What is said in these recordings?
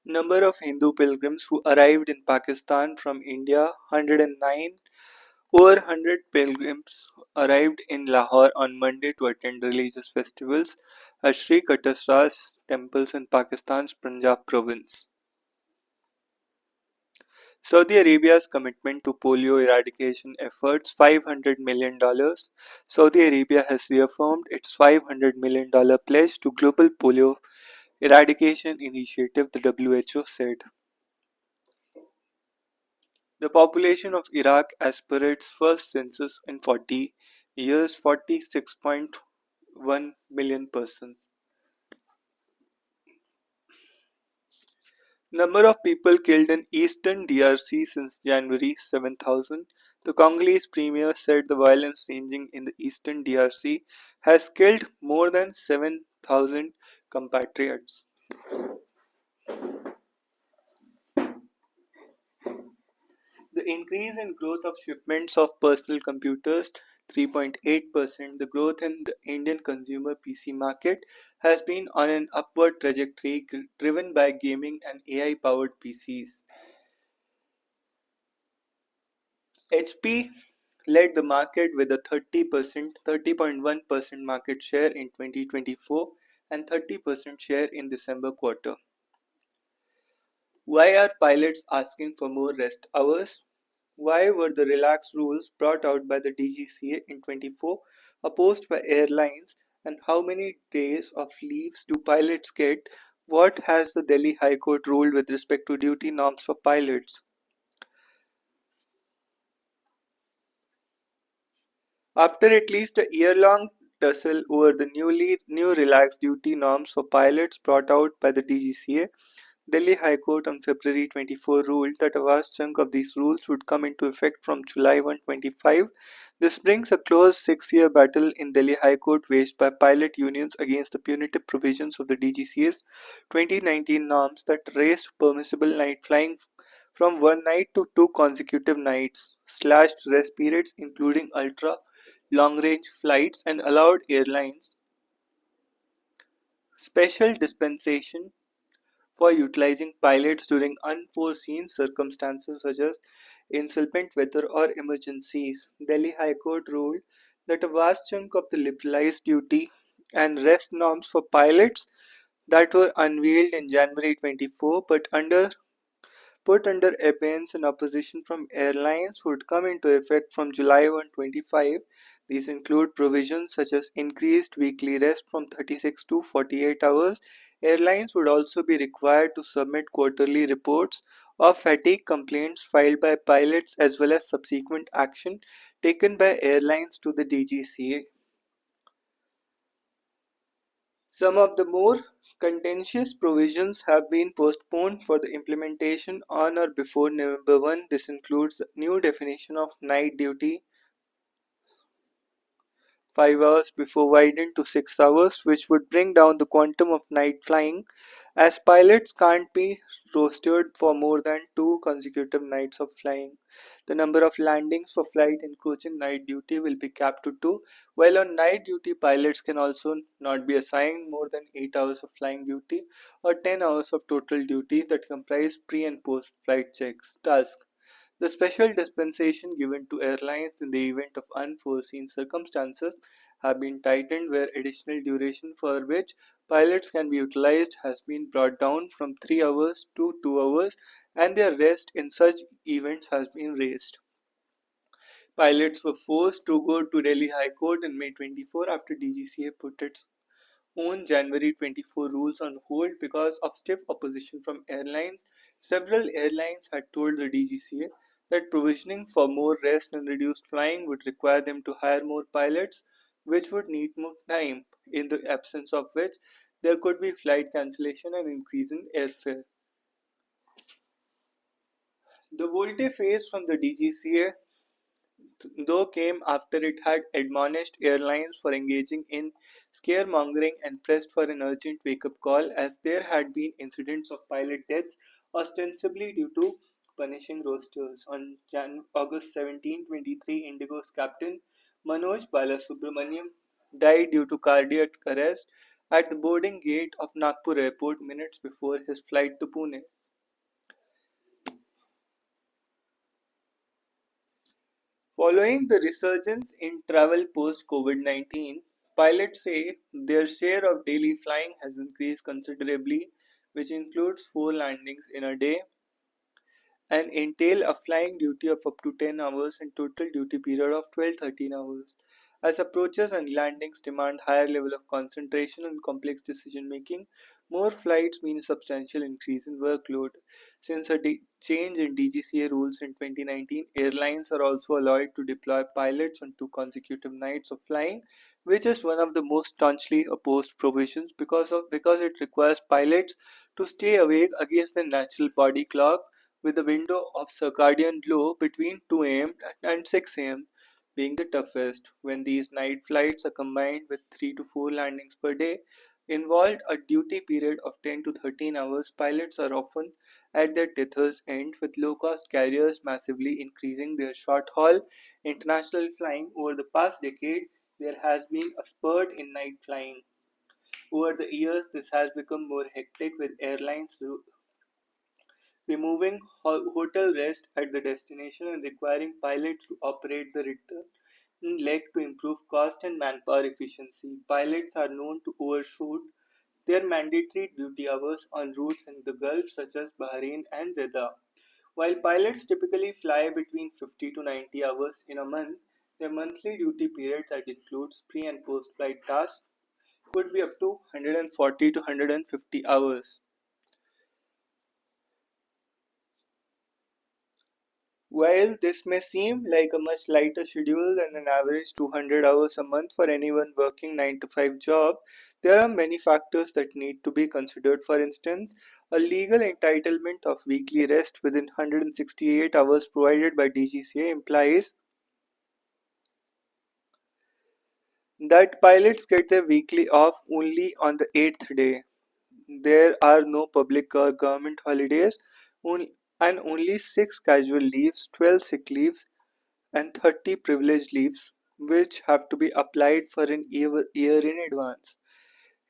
Number of Hindu pilgrims who arrived in Pakistan from India 109. Over 100 pilgrims arrived in Lahore on Monday to attend religious festivals at Sri Kattasras temples in Pakistan's Punjab province. Saudi Arabia's commitment to polio eradication efforts $500 million. Saudi Arabia has reaffirmed its $500 million pledge to global polio eradication initiative, the WHO said. The population of Iraq, as per its first census in 40 years, 46.1 million persons. Number of people killed in eastern DRC since January 7,000. The Congolese premier said the violence ranging in the eastern DRC has killed more than 7,000 compatriots. The increase in growth of shipments of personal computers 3.8%. The growth in the Indian consumer PC market has been on an upward trajectory driven by gaming and AI powered PCs. HP led the market with a 30.1% market share in 2024 and 30% share in December quarter. Why are pilots asking for more rest hours? Why were the relaxed rules brought out by the DGCA in 24 opposed by airlines, and how many days of leaves do pilots get? What has the Delhi High Court ruled with respect to duty norms for pilots? After at least a year-long tussle over the new relaxed duty norms for pilots brought out by the DGCA, Delhi High Court on February 24 ruled that a vast chunk of these rules would come into effect from July 1, 25. This brings a close 6-year battle in Delhi High Court waged by pilot unions against the punitive provisions of the DGCA's 2019 norms that raised permissible night flying from one night to two consecutive nights, slashed rest periods including ultra long range flights, and allowed airlines special dispensation for utilizing pilots during unforeseen circumstances such as inclement weather or emergencies. Delhi High Court ruled that a vast chunk of the liberalized duty and rest norms for pilots that were unveiled in January 24 but put under abeyance and opposition from airlines would come into effect from July 1, 25. These include provisions such as increased weekly rest from 36 to 48 hours. Airlines would also be required to submit quarterly reports of fatigue complaints filed by pilots as well as subsequent action taken by airlines to the DGCA. Some of the more contentious provisions have been postponed for the implementation on or before November 1. This includes the new definition of night duty 5 hours before widened to 6 hours, which would bring down the quantum of night flying, as pilots can't be rostered for more than 2 consecutive nights of flying. The number of landings for flight encroaching night duty will be capped to 2, while on night duty, pilots can also not be assigned more than 8 hours of flying duty or 10 hours of total duty that comprise pre and post flight checks tasks. The special dispensation given to airlines in the event of unforeseen circumstances have been tightened where additional duration for which pilots can be utilized has been brought down from 3 hours to 2 hours, and their rest in such events has been raised. Pilots were forced to go to Delhi High Court in May 24 after DGCA put its own January 24 rules on hold because of stiff opposition from airlines. Several airlines had told the DGCA that provisioning for more rest and reduced flying would require them to hire more pilots, which would need more time, in the absence of which there could be flight cancellation and increase in airfare. The volte face from the DGCA, though, came after it had admonished airlines for engaging in scaremongering and pressed for an urgent wake-up call as there had been incidents of pilot deaths ostensibly due to punishing rosters. On August 17, 23, Indigo's captain Manoj Balasubramaniam died due to cardiac arrest at the boarding gate of Nagpur airport minutes before his flight to Pune. Following the resurgence in travel post COVID 19, pilots say their share of daily flying has increased considerably, which includes 4 landings in a day and entail a flying duty of up to 10 hours and total duty period of 12-13 hours. As approaches and landings demand higher level of concentration and complex decision making, more flights mean a substantial increase in workload. Since a change in DGCA rules in 2019, airlines are also allowed to deploy pilots on 2 consecutive nights of flying, which is one of the most staunchly opposed provisions because it requires pilots to stay awake against the natural body clock with the window of circadian glow between 2 a.m. and 6 a.m. being the toughest. When these night flights are combined with 3 to 4 landings per day, involved a duty period of 10 to 13 hours, pilots are often at their tether's end, with low cost carriers massively increasing their short haul international flying. Over the past decade, there has been a spurt in night flying. Over the years, this has become more hectic, with airlines removing hotel rest at the destination and requiring pilots to operate the return leg to improve cost and manpower efficiency. Pilots are known to overshoot their mandatory duty hours on routes in the Gulf such as Bahrain and Jeddah. While pilots typically fly between 50 to 90 hours in a month, their monthly duty period that includes pre and post flight tasks could be up to 140 to 150 hours. While this may seem like a much lighter schedule than an average 200 hours a month for anyone working 9 to 5 job, there are many factors that need to be considered. For instance, a legal entitlement of weekly rest within 168 hours provided by DGCA implies that pilots get their weekly off only on the 8th day. There are no public or government holidays and only 6 casual leaves, 12 sick leaves and 30 privilege leaves, which have to be applied for an year in advance.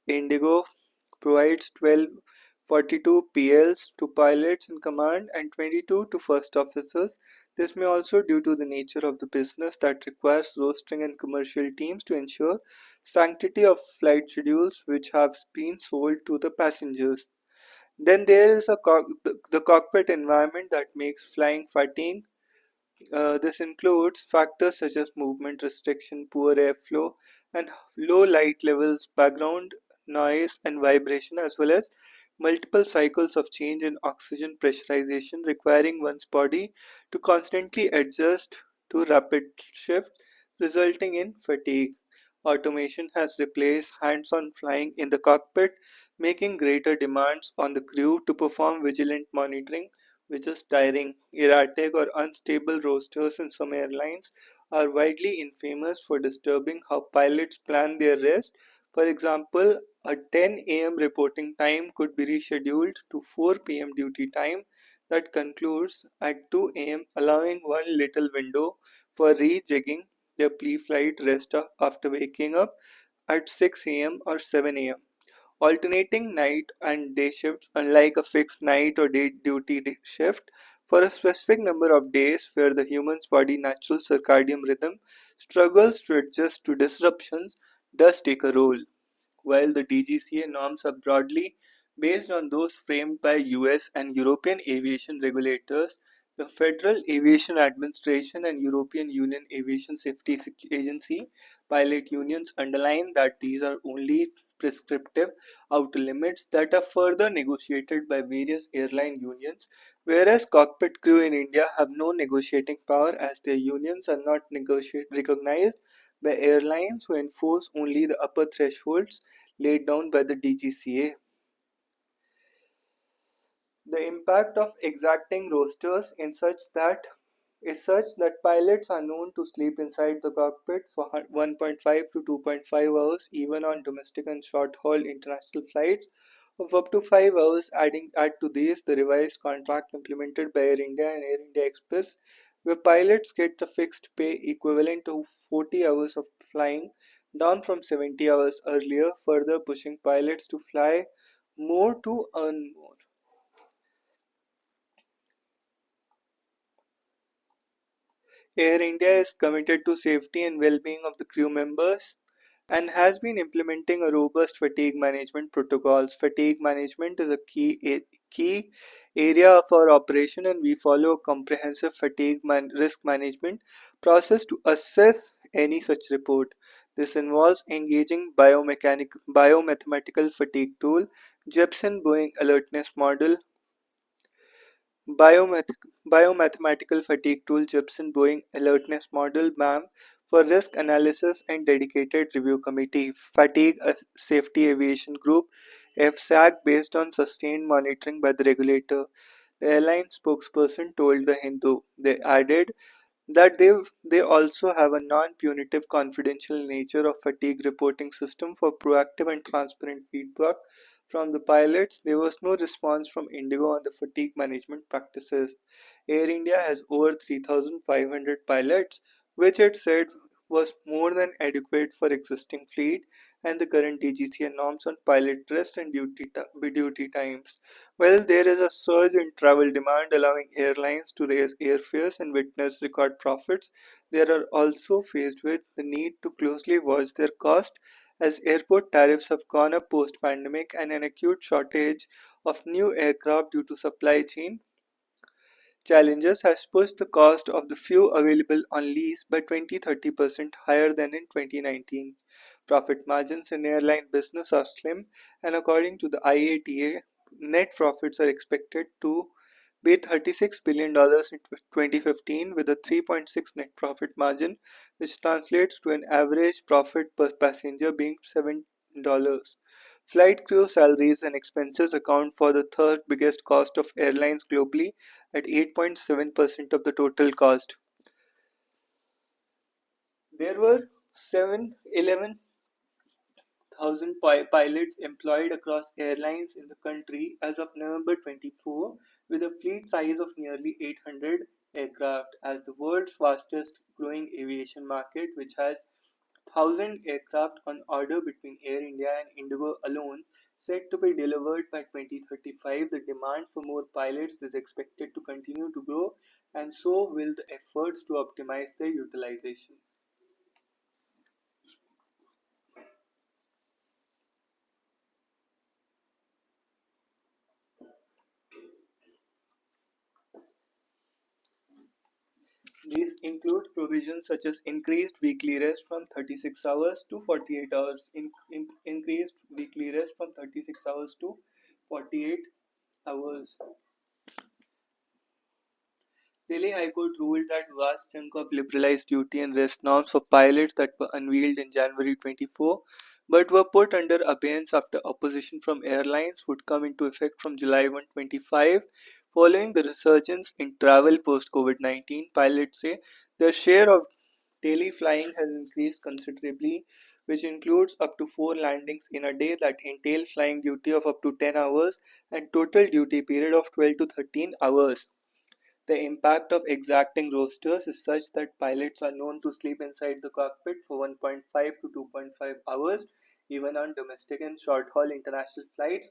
Indigo provides 1242 PLs to pilots in command and 22 to first officers. This may also due to the nature of the business that requires rostering and commercial teams to ensure sanctity of flight schedules which have been sold to the passengers. Then there is the cockpit environment that makes flying fatiguing. This includes factors such as movement restriction, poor airflow, and low light levels, background noise, and vibration, as well as multiple cycles of change in oxygen pressurization, requiring one's body to constantly adjust to rapid shifts, resulting in fatigue. Automation has replaced hands on flying in the cockpit, making greater demands on the crew to perform vigilant monitoring, which is tiring. Erratic or unstable rosters in some airlines are widely infamous for disturbing how pilots plan their rest. For example, a 10 a.m. reporting time could be rescheduled to 4 p.m. duty time that concludes at 2 a.m., allowing one little window for rejigging their pre-flight rest after waking up at 6 a.m. or 7 a.m. Alternating night and day shifts, unlike a fixed night or day duty shift, for a specific number of days where the human's body natural circadian rhythm struggles to adjust to disruptions, does take a role. While the DGCA norms are broadly based on those framed by US and European aviation regulators, the Federal Aviation Administration and European Union Aviation Safety Agency pilot unions underline that these are only prescriptive outer limits that are further negotiated by various airline unions, whereas cockpit crew in India have no negotiating power as their unions are not recognized by airlines who enforce only the upper thresholds laid down by the DGCA. The impact of exacting rosters is such that pilots are known to sleep inside the cockpit for 1.5 to 2.5 hours even on domestic and short-haul international flights of up to 5 hours. Add to this the revised contract implemented by Air India and Air India Express, where pilots get a fixed pay equivalent to 40 hours of flying down from 70 hours earlier, further pushing pilots to fly more to earn more. Air India is committed to safety and well-being of the crew members and has been implementing a robust fatigue management protocols. Fatigue management is a key area of our operation, and we follow a comprehensive risk management process to assess any such report. This involves engaging biomathematical fatigue tool, Jepson Boeing alertness model, Biomath- biomathematical fatigue tool Jepson Boeing Alertness Model BAM for risk analysis and dedicated review committee Fatigue Safety Aviation Group FSAG based on sustained monitoring by the regulator. The airline spokesperson told The Hindu. They added that they also have a non-punitive confidential nature of fatigue reporting system for proactive and transparent feedback from the pilots. There was no response from Indigo on the fatigue management practices. Air India has over 3,500 pilots, which it said was more than adequate for existing fleet and the current DGCA norms on pilot rest and duty times. Well, there is a surge in travel demand, allowing airlines to raise airfares and witness record profits. They are also faced with the need to closely watch their cost as airport tariffs have gone up post pandemic and an acute shortage of new aircraft due to supply chain challenges has pushed the cost of the few available on lease by 20-30% higher than in 2019. Profit margins in airline business are slim, and according to the IATA, net profits are expected to be $36 billion in 2015 with a 3.6 net profit margin, which translates to an average profit per passenger being $7. Flight crew salaries and expenses account for the third biggest cost of airlines globally at 8.7% of the total cost. There were 711,000 pilots employed across airlines in the country as of November 24, with a fleet size of nearly 800 aircraft. As the world's fastest growing aviation market, which has 1,000 aircraft on order between Air India and Indigo alone, set to be delivered by 2035, the demand for more pilots is expected to continue to grow, and so will the efforts to optimize their utilization. These include provisions such as increased weekly rest from 36 hours to 48 hours, increased weekly rest from 36 hours to 48 hours. Delhi High Court ruled that vast chunk of liberalized duty and rest norms for pilots that were unveiled in January 24 but were put under abeyance after opposition from airlines would come into effect from July 1, 25. Following the resurgence in travel post COVID 19, pilots say their share of daily flying has increased considerably, which includes up to 4 landings in a day that entail flying duty of up to 10 hours and total duty period of 12 to 13 hours. The impact of exacting rosters is such that pilots are known to sleep inside the cockpit for 1.5 to 2.5 hours, even on domestic and short haul international flights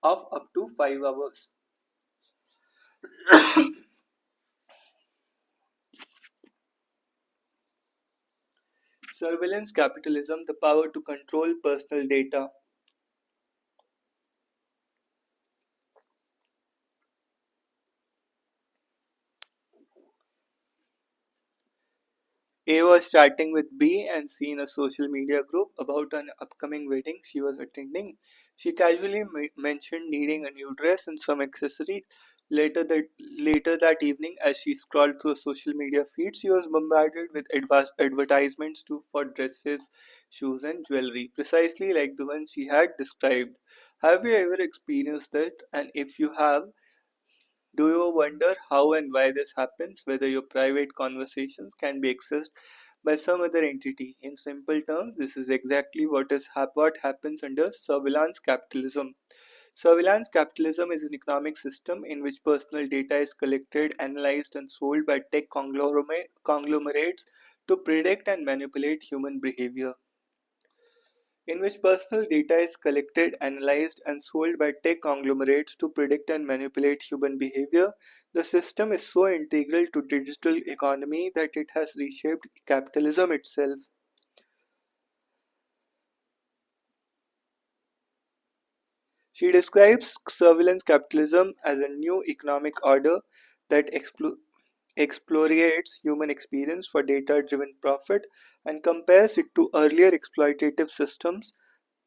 of up to 5 hours. Surveillance capitalism, the power to control personal data. A was chatting with B and C in a social media group about an upcoming wedding she was attending. She casually mentioned needing a new dress and some accessories. Later that evening, as she scrolled through a social media feed, she was bombarded with advertisements for dresses, shoes, and jewelry, precisely like the one she had described. Have you ever experienced that? And if you have, do you wonder how and why this happens? Whether your private conversations can be accessed by some other entity. In simple terms, this is exactly what happens under surveillance capitalism. Surveillance capitalism is an economic system in which personal data is collected, analyzed, and sold by conglomerates to predict and manipulate human behavior. in which personal data is collected, analyzed, and sold by tech conglomerates to predict and manipulate human behavior. The system is so integral to digital economy that it has reshaped capitalism itself. She describes surveillance capitalism as a new economic order that explorates human experience for data-driven profit and compares it to earlier exploitative systems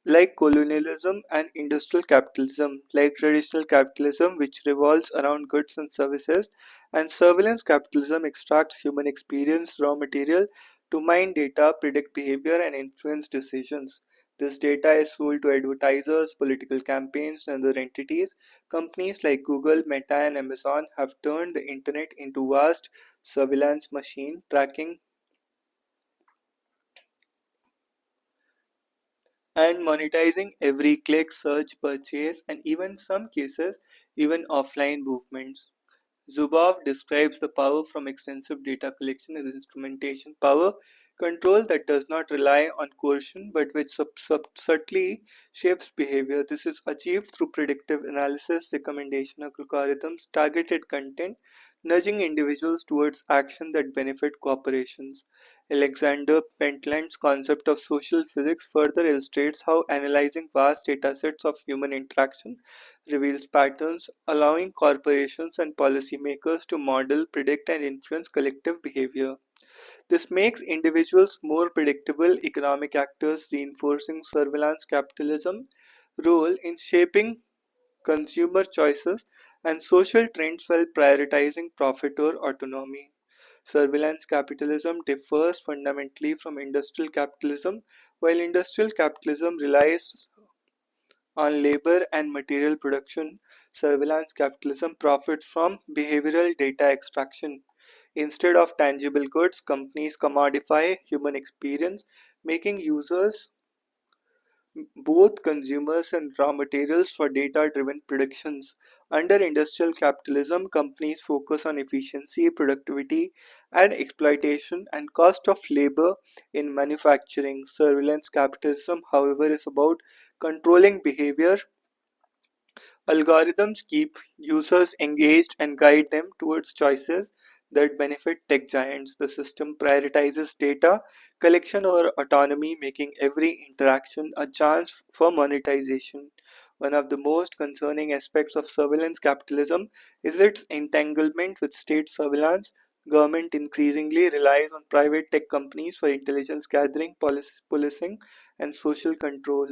like colonialism and industrial capitalism, like traditional capitalism, which revolves around goods and services, and surveillance capitalism extracts human experience raw material to mine data, predict behavior, and influence decisions. This data is sold to advertisers, political campaigns, and other entities. Companies like Google, Meta, and Amazon have turned the internet into vast surveillance machine tracking and monetizing every click, search, purchase, and even some cases, even offline movements. Zuboff describes the power from extensive data collection as instrumentation power, control that does not rely on coercion but which subtly shapes behavior. This is achieved through predictive analysis, recommendation algorithms, targeted content, nudging individuals towards action that benefit corporations. Alexander Pentland's concept of social physics further illustrates how analyzing vast datasets of human interaction reveals patterns, allowing corporations and policymakers to model, predict, and influence collective behavior. This makes individuals more predictable economic actors, reinforcing surveillance capitalism' role in shaping consumer choices and social trends while prioritizing profit or autonomy. Surveillance capitalism differs fundamentally from industrial capitalism. While industrial capitalism relies on labor and material production, surveillance capitalism profits from behavioral data extraction. Instead of tangible goods, companies commodify human experience, making users both consumers and raw materials for data-driven predictions. Under industrial capitalism, companies focus on efficiency, productivity, and exploitation and cost of labor in manufacturing. Surveillance capitalism, however, is about controlling behavior. Algorithms keep users engaged and guide them towards choices that benefit tech giants. The system prioritizes data collection over autonomy, making every interaction a chance for monetization. One of the most concerning aspects of surveillance capitalism is its entanglement with state surveillance. Government increasingly relies on private tech companies for intelligence gathering, policing, and social control.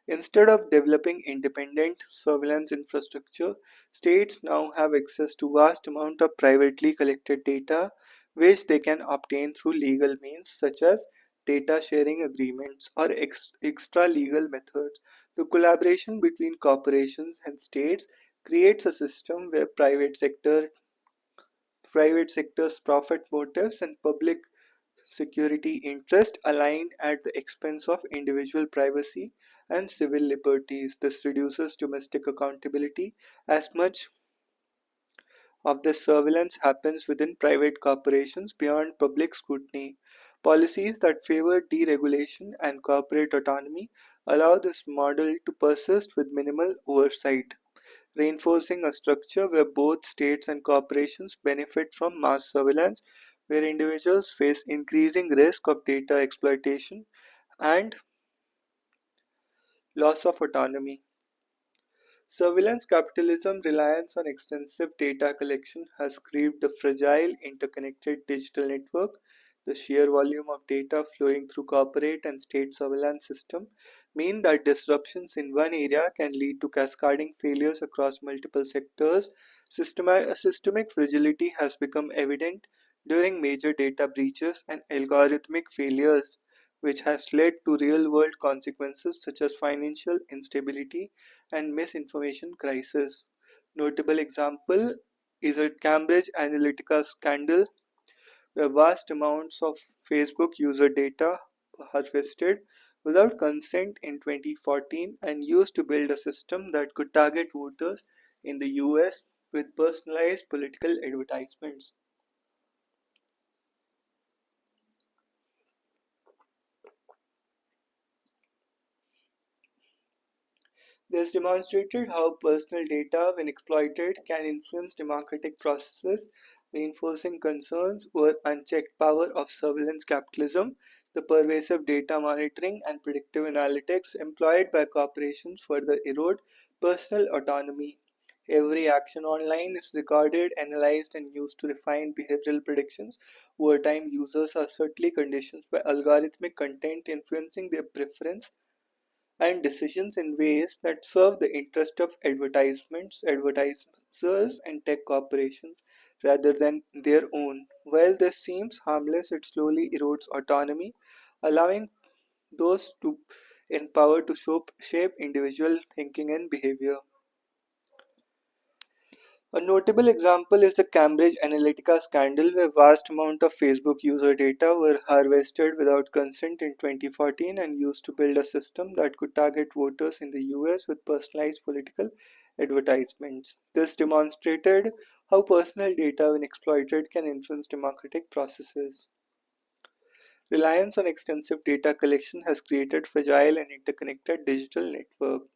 Instead of developing independent surveillance infrastructure, states now have access to vast amounts of privately collected data which they can obtain through legal means such as data sharing agreements or extra legal methods. The collaboration between corporations and states creates a system where private sector's profit motives and public security interests align at the expense of individual privacy and civil liberties. This reduces domestic accountability as much of the surveillance happens within private corporations beyond public scrutiny. Policies that favor deregulation and corporate autonomy allow this model to persist with minimal oversight, reinforcing a structure where both states and corporations benefit from mass surveillance, where individuals face increasing risk of data exploitation and loss of autonomy. Surveillance capitalism's reliance on extensive data collection has created a fragile, interconnected digital network. The sheer volume of data flowing through corporate and state surveillance systems mean that disruptions in one area can lead to cascading failures across multiple sectors. Systemic fragility has become evident during major data breaches and algorithmic failures, which has led to real-world consequences such as financial instability and misinformation crisis. Notable example is a Cambridge Analytica scandal where vast amounts of Facebook user data were harvested without consent in 2014 and used to build a system that could target voters in the US with personalized political advertisements. This demonstrated how personal data, when exploited, can influence democratic processes, reinforcing concerns over unchecked power of surveillance capitalism. The pervasive data monitoring and predictive analytics employed by corporations further erode personal autonomy. Every action online is recorded, analyzed, and used to refine behavioral predictions. Over time, users are subtly conditioned by algorithmic content influencing their preference and decisions in ways that serve the interest of advertisers, and tech corporations rather than their own. While this seems harmless, it slowly erodes autonomy, allowing those to in power to shape individual thinking and behavior. A notable example is the Cambridge Analytica scandal, where vast amounts of Facebook user data were harvested without consent in 2014 and used to build a system that could target voters in the US with personalized political advertisements. This demonstrated how personal data, when exploited, can influence democratic processes. Reliance on extensive data collection has created fragile and interconnected digital networks.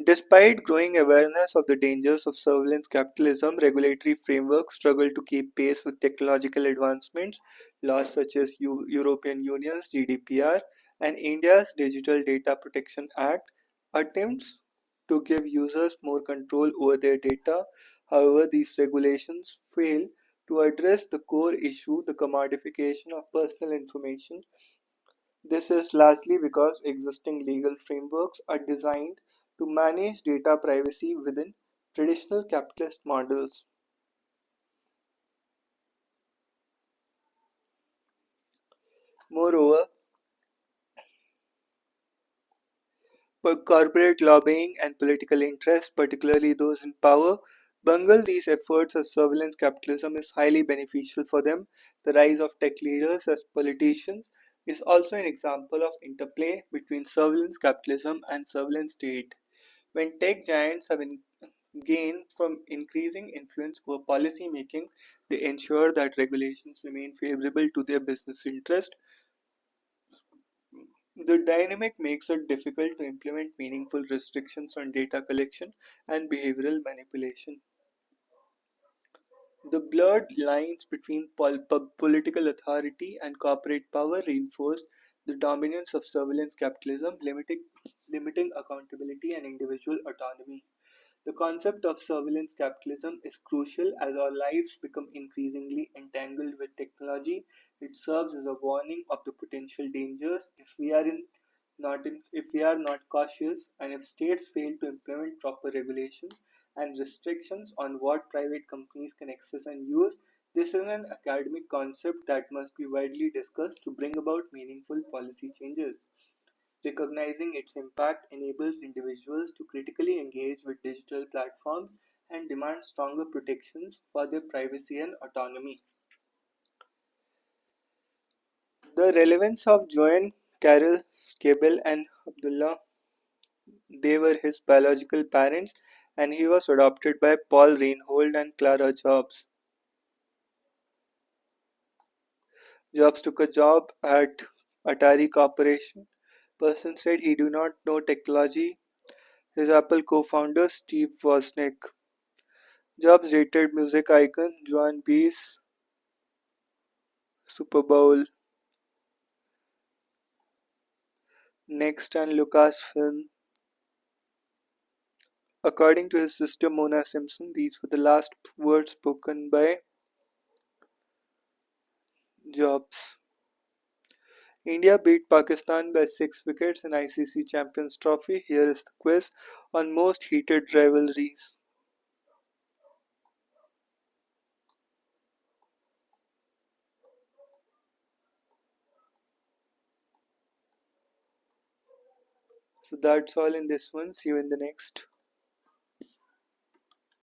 Despite growing awareness of the dangers of surveillance capitalism, regulatory frameworks struggle to keep pace with technological advancements. Laws such as European Union's GDPR and India's Digital Data Protection Act attempts to give users more control over their data. However, these regulations fail to address the core issue, the commodification of personal information. This is largely because existing legal frameworks are designed to manage data privacy within traditional capitalist models. Moreover, corporate lobbying and political interests, particularly those in power, bungle these efforts as surveillance capitalism is highly beneficial for them. The rise of tech leaders as politicians is also an example of interplay between surveillance capitalism and surveillance state. When tech giants have gain from increasing influence over policy making, they ensure that regulations remain favorable to their business interest. The dynamic makes it difficult to implement meaningful restrictions on data collection and behavioral manipulation. The blurred lines between political authority and corporate power reinforce the dominance of surveillance capitalism, limiting accountability and individual autonomy. The concept of surveillance capitalism is crucial as our lives become increasingly entangled with technology. It serves as a warning of the potential dangers if we are not cautious, and if states fail to implement proper regulations and restrictions on what private companies can access and use. This is an academic concept that must be widely discussed to bring about meaningful policy changes. Recognizing its impact enables individuals to critically engage with digital platforms and demand stronger protections for their privacy and autonomy. The relevance of Joan Carol Scable and Abdullah, they were his biological parents, and he was adopted by Paul Reinhold and Clara Jobs. Jobs took a job at Atari Corporation. Person said he do not know technology. His Apple co-founder Steve Wozniak. Jobs rated music icon Joan Baez Super Bowl. Next and Lucasfilm. According to his sister Mona Simpson, these were the last words spoken by Jobs. India beat Pakistan by 6 wickets in ICC Champions Trophy. Here is the quiz on most heated rivalries. So that's all in this one. See you in the next.